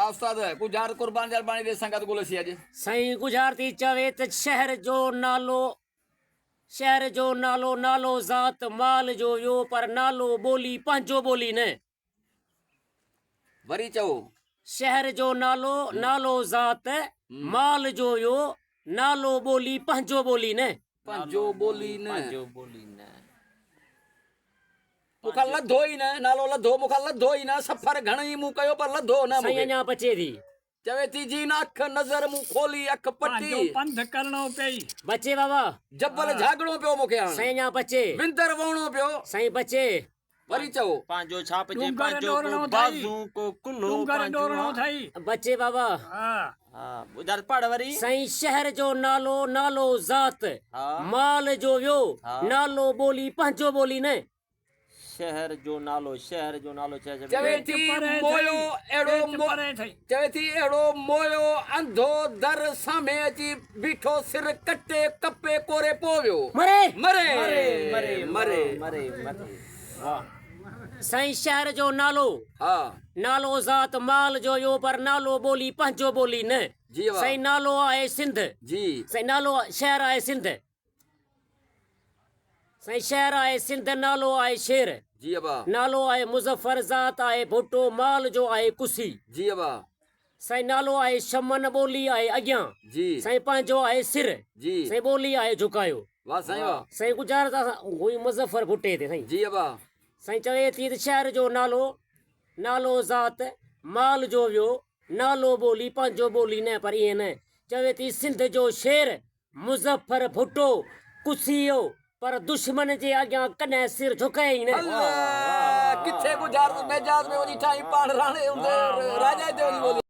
हाँ उस्ताद गुजार कुर्बान जल बाणी दे संगत गुल सी अज सही गुजारती चवे त शहर जो नालो ज़ात माल जो यो पर नालो बोली पंहिंजो बोली न वरी चओ शहर जो नालो ज़ात माल जो यो नालो बोली पंहिंजो बोली न पंजो बोली न पंहिंजो बोली न मुखा लधो ही न नालो लधो मुखा लधो ही न सफर घणई मु कयो पर लधो न सही मुखे अञा बचे थी चवे थी जी न अख नज़र मु खोली अख पटी पंध करणो पई बचे बाबा जबल झागड़ो पियो मुखे हाणे सही अञा बचे विंदर वणो पियो सही बचे वरी चओ पांजो छाप जे डूंगर पांजो डोरणो को थई। बाज़ू को कुल्हो डूंगर पांजो डोरणो थई बचे बाबा हां हां बुझार पढ़ वरी सही शहर जो नालो ज़ात हाँ। माल जो यो हाँ। नालो बोली पंहिंजो बोली न शहर जो नालो चवे थी मोयो एड़ो परे थई चवे थी एड़ो मोयो अंधो दर सामे अची बीठो सिर कटे कपे कोरे पोवियो मरे मरे मरे मरे मरे वाह सही शहर जो नालो ज़ात माल जो यो पर नालो बोली पंहिंजो बोली न जी वाह सही नालो आहे सिंध जी सही नालो शहर आहे सिंध सही शहर आहे सिंध नालो आहे शेर जी अबा नालो आहे मुज़फ़र ज़ात आहे भुट्टो माल जो आहे कुसी जी अबा सही नालो आहे शमन बोली आहे अॻियां जी सही पंहिंजो आहे सिर जी सही बोली आहे झुकायो वाह साईं वाह सही गुजारत हुई मुज़फ़र भुट्टे ते साईं जी अबा साईं चवे थी त शहर जो नालो ज़ात माल जो वियो नालो बोली पंहिंजो बोली न पर ईअं न चवे थी सिंध जो शेर मुज़फ़र भुट्टो कुसियो पर दुश्मन जे अॻियां कॾहिं सिर झुकाए ई न अल्लाह किथे गुजार मेजाज में वञी ठाही पाण राणे हुंदे राजा ते वञी ॿोली